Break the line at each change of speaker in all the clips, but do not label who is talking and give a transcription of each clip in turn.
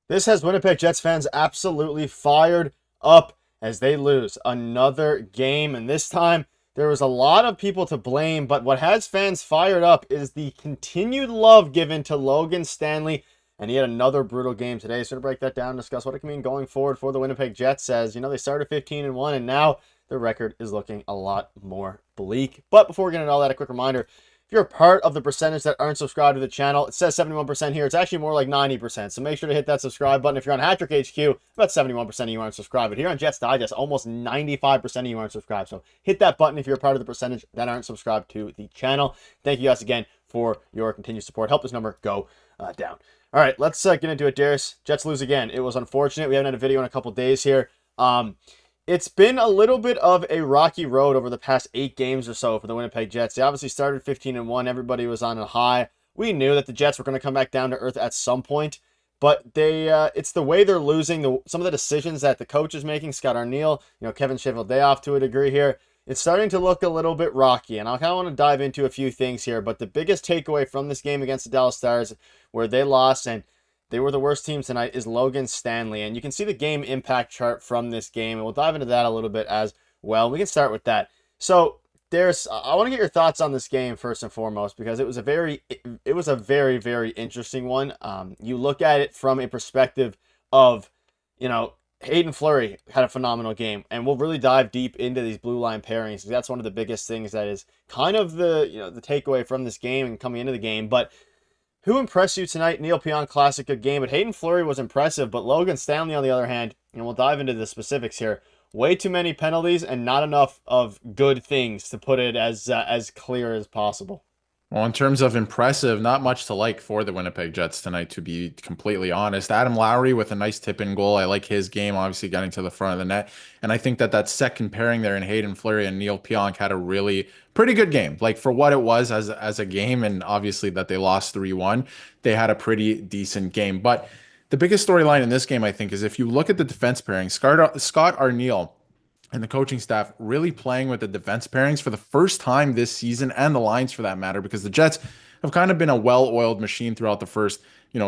This has Winnipeg Jets fans absolutely fired up as they lose another game. And this time, there was a lot of people to blame. But what has fans fired up is the continued love given to Logan Stanley. And he had another brutal game today. So to break that down and discuss what it can mean going forward for the Winnipeg Jets, as they started 15-1, and now the record is looking a lot more bleak. But before we get into all that, a quick reminder. If you're a part of the percentage that aren't subscribed to the channel, it says 71% here. It's actually more like 90%. So make sure to hit that subscribe button. If you're on Hattrick HQ, about 71% of you aren't subscribed. But here on Jets Digest, almost 95% of you aren't subscribed. So hit that button if you're a part of the percentage that aren't subscribed to the channel. Thank you guys again for your continued support. Help this number go down. All right, let's get into it, Darius. Jets lose again. It was unfortunate. We haven't had a video in a couple days here. It's been a little bit of a rocky road over the past 8 games or so for the Winnipeg Jets. They obviously started 15-1. Everybody was on a high. We knew that the Jets were going to come back down to earth at some point, but it's the way they're losing, some of the decisions that the coach is making, Scott Arniel, Kevin Cheveldayoff to a degree here. It's starting to look a little bit rocky, and I kind of want to dive into a few things here, but the biggest takeaway from this game against the Dallas Stars, where they lost and they were the worst team tonight, is Logan Stanley. And you can see the game impact chart from this game, and we'll dive into that a little bit as well. We can start with that. So, I want to get your thoughts on this game first and foremost, because it was a very, very interesting one. You look at it from a perspective of, Hayden Fleury had a phenomenal game, and we'll really dive deep into these blue line pairings, because that's one of the biggest things that is kind of the takeaway from this game and coming into the game. But who impressed you tonight? Neil Pionk, classic, good game. But Hayden Fleury was impressive. But Logan Stanley, on the other hand, and we'll dive into the specifics here, way too many penalties and not enough of good things, to put it as clear as possible.
Well, in terms of impressive, not much to like for the Winnipeg Jets tonight, to be completely honest. Adam Lowry with a nice tip-in goal. I like his game, obviously getting to the front of the net. And I think that second pairing there in Hayden Fleury and Neil Pionk had a really pretty good game. Like for what it was as a game, and obviously that they lost 3-1, they had a pretty decent game. But the biggest storyline in this game, I think, is if you look at the defense pairing, Scott Arniel and the coaching staff really playing with the defense pairings for the first time this season, and the lines for that matter, because the Jets have kind of been a well-oiled machine throughout the first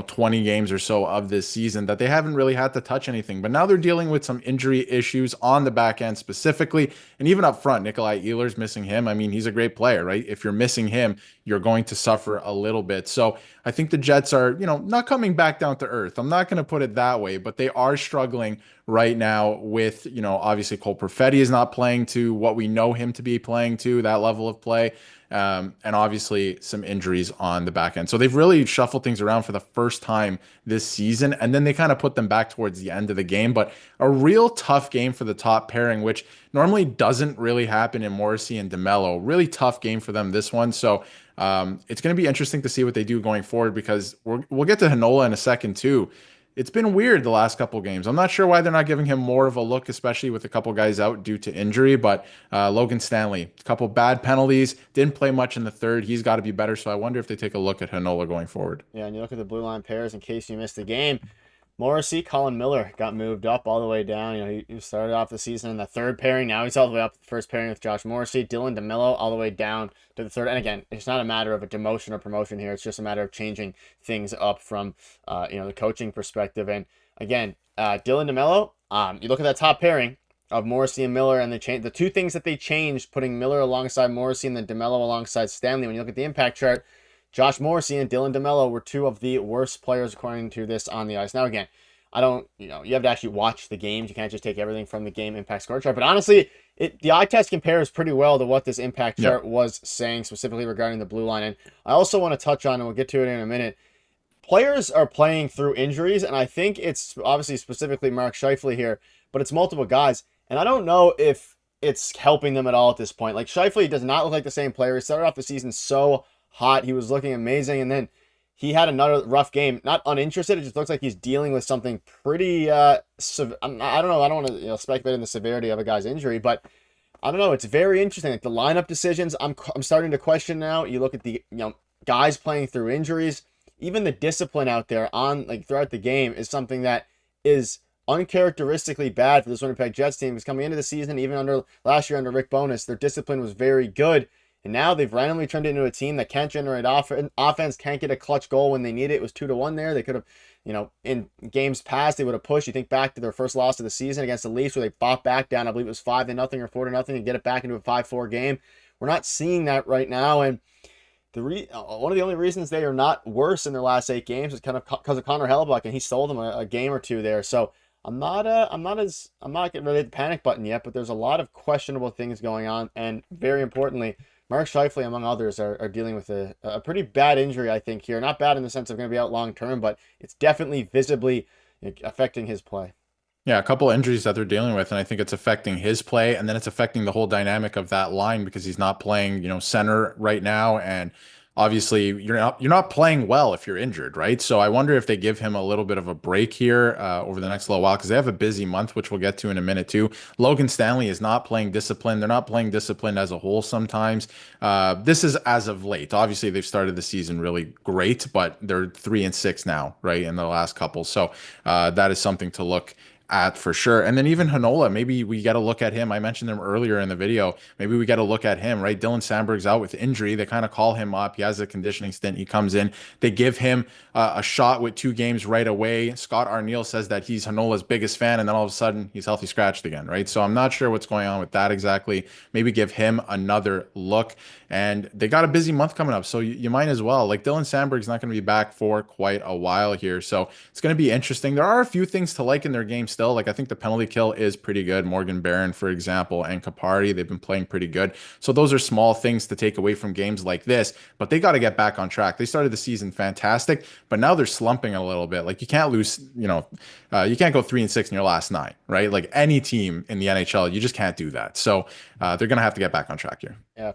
20 games or so of this season, that they haven't really had to touch anything. But now they're dealing with some injury issues on the back end specifically, and even up front. Nikolai Ehlers missing him. I mean, he's a great player, right? If you're missing him, you're going to suffer a little bit. So I think the Jets are, not coming back down to earth. I'm not going to put it that way, but they are struggling right now with, obviously Cole Perfetti is not playing to what we know him to be playing to, that level of play. And obviously some injuries on the back end. So they've really shuffled things around for the first time this season, and then they kind of put them back towards the end of the game. But a real tough game for the top pairing, which normally doesn't really happen in Morrissey and DeMello. Really tough game for them, this one. So it's going to be interesting to see what they do going forward, because we'll get to Heinola in a second too. It's been weird the last couple games. I'm not sure why they're not giving him more of a look, especially with a couple guys out due to injury. But Logan Stanley, a couple bad penalties, didn't play much in the third. He's got to be better. So I wonder if they take a look at Heinola going forward.
Yeah, and you look at the blue line pairs, in case you missed the game. Morrissey, Colin Miller got moved up all the way down. He started off the season in the third pairing. Now he's all the way up to the first pairing with Josh Morrissey. Dylan DeMello all the way down to the third. And again, it's not a matter of a demotion or promotion here. It's just a matter of changing things up from the coaching perspective. And again, Dylan DeMello, you look at that top pairing of Morrissey and Miller, and the two things that they changed, putting Miller alongside Morrissey and then DeMello alongside Stanley. When you look at the impact chart, Josh Morrissey and Dylan DeMello were two of the worst players according to this on the ice. Now, again, you have to actually watch the games. You can't just take everything from the game impact score chart. But honestly, the eye test compares pretty well to what this impact chart was saying, specifically regarding the blue line. And I also want to touch on, and we'll get to it in a minute, players are playing through injuries, and I think it's obviously specifically Mark Scheifele here, but it's multiple guys. And I don't know if it's helping them at all at this point. Like, Scheifele does not look like the same player. He started off the season so hot. He was looking amazing, and then he had another rough game. Not uninterested. It just looks like he's dealing with something pretty I don't know. I don't want to speculate in the severity of a guy's injury, but I don't know. It's very interesting. Like the lineup decisions, I'm starting to question now. You look at the guys playing through injuries. Even the discipline out there throughout the game is something that is uncharacteristically bad for this Winnipeg Jets team. Because coming into the season, even last year under Rick Bowness, their discipline was very good. And now they've randomly turned into a team that can't generate offense, can't get a clutch goal when they need it. It was 2-1 there. They could have, in games past, they would have pushed. You think back to their first loss of the season against the Leafs where they fought back down, I believe it was 5-0 or 4-0, and get it back into a 5-4 game. We're not seeing that right now. And one of the only reasons they are not worse in their last 8 games is kind of because of Connor Hellebuyck, and he stole them a game or two there. So I'm not getting ready to hit the panic button yet, but there's a lot of questionable things going on, and very importantly, Mark Scheifele, among others, are dealing with a pretty bad injury, I think, here. Not bad in the sense of going to be out long term, but it's definitely visibly affecting his play.
Yeah, a couple injuries that they're dealing with, and I think it's affecting his play, and then it's affecting the whole dynamic of that line because he's not playing, center right now, and obviously you're not playing well if you're injured, right? So I wonder if they give him a little bit of a break here over the next little while because they have a busy month, which we'll get to in a minute too. Logan Stanley is not playing disciplined. They're not playing disciplined as a whole sometimes. This is as of late. Obviously, they've started the season really great, but they're 3-6 now, right, in the last couple. So that is something to look at for sure. And then even Heinola, maybe we got to look at him. I mentioned him earlier in the video. Maybe we got to look at him, right? Dylan Sandberg's out with injury. They kind of call him up. He has a conditioning stint. He comes in. They give him a shot with 2 games right away. Scott Arniel says that he's Heinola's biggest fan, and then all of a sudden he's healthy scratched again, right? So I'm not sure what's going on with that exactly. Maybe give him another look. And they got a busy month coming up, so you might as well. Like Dylan Sandberg's not going to be back for quite a while here, so it's going to be interesting. There are a few things to like in their game still. Like I think the penalty kill is pretty good. Morgan Barron, for example, and Kapari, they've been playing pretty good. So those are small things to take away from games like this, but they got to get back on track. They started the season fantastic, but now they're slumping a little bit. Like you can't lose, you can't go 3-6 in your last 9, right? Like any team in the NHL, you just can't do that. So they're going to have to get back on track here.
Yeah,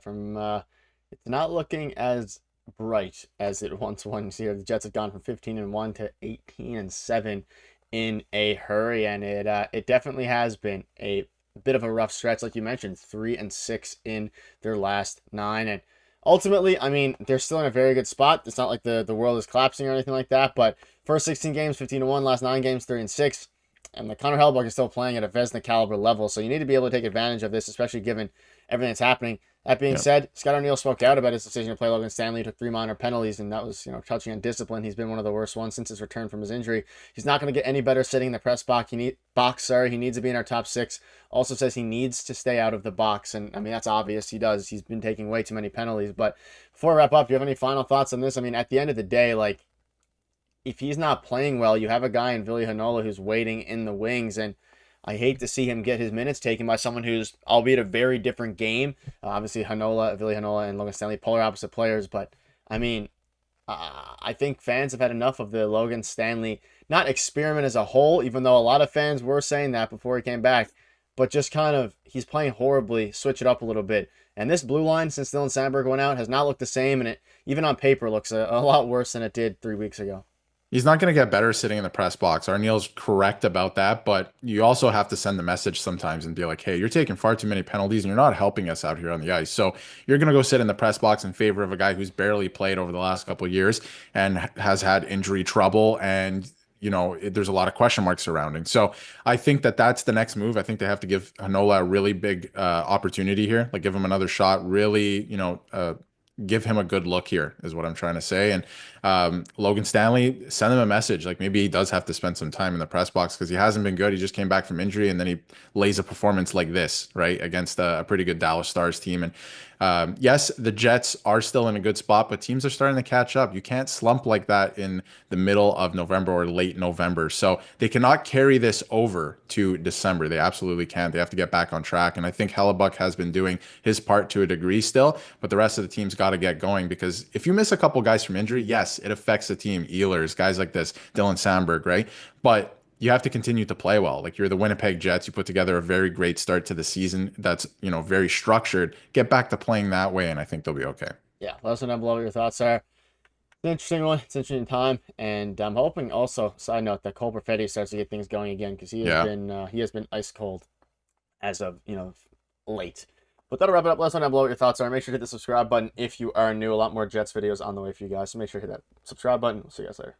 it's not looking as bright as it once was here. The Jets have gone from 15-1 to 18-7 in a hurry, and it definitely has been a bit of a rough stretch, like you mentioned, 3-6 in their last 9, and ultimately, I mean, they're still in a very good spot. It's not like the world is collapsing or anything like that, but first 16 games, 15-1, last 9 games, 3-6, and the Connor Hellebuyck is still playing at a Vezina caliber level, so you need to be able to take advantage of this, especially given everything that's happening. That being said, Scott Arniel spoke out about his decision to play Logan Stanley. He took 3 minor penalties, and that was, touching on discipline. He's been one of the worst ones since his return from his injury. He's not going to get any better sitting in the press box. He needs to be in our top 6. Also says he needs to stay out of the box, and I mean that's obvious. He does. He's been taking way too many penalties. But before I wrap up, do you have any final thoughts on this? I mean, at the end of the day, like if he's not playing well, you have a guy in Ville Heinola who's waiting in the wings, and I hate to see him get his minutes taken by someone who's, albeit a very different game. Obviously, Ville Heinola, and Logan Stanley, polar opposite players. But, I mean, I think fans have had enough of the Logan Stanley, not experiment as a whole, even though a lot of fans were saying that before he came back. But just kind of, he's playing horribly, switch it up a little bit. And this blue line, since Dylan Sandberg went out, has not looked the same. And it, even on paper, looks a lot worse than it did 3 weeks ago.
He's not going to get better sitting in the press box. Arniel's correct about that, but you also have to send the message sometimes and be like, hey, you're taking far too many penalties and you're not helping us out here on the ice. So you're going to go sit in the press box in favor of a guy who's barely played over the last couple of years and has had injury trouble, and there's a lot of question marks surrounding. So I think that that's the next move. I think they have to give Heinola a really big opportunity here, like give him another shot, really, give him a good look here is what I'm trying to say. And Logan Stanley, send him a message. Like maybe he does have to spend some time in the press box because he hasn't been good. He just came back from injury, and then he lays a performance like this, right, against a pretty good Dallas Stars team. And yes, the Jets are still in a good spot, but teams are starting to catch up. You can't slump like that in the middle of November or late November. So they cannot carry this over to December. They absolutely can't. They have to get back on track. And I think Hellebuyck has been doing his part to a degree still, but the rest of the team's got to get going, because if you miss a couple guys from injury, yes, it affects the team. Ehlers, guys like this, Dylan Sandberg, right? But you have to continue to play well. Like you're the Winnipeg Jets. You put together a very great start to the season that's, very structured. Get back to playing that way, and I think they'll be okay.
Yeah, let us know down below what your thoughts are. It's an interesting one. It's an interesting time, and I'm hoping also, side note, that Cole Perfetti starts to get things going again, because he has been ice cold as of, late. But that'll wrap it up. Let us know down below what your thoughts are. Make sure to hit the subscribe button if you are new. A lot more Jets videos on the way for you guys, so make sure to hit that subscribe button. We'll see you guys later.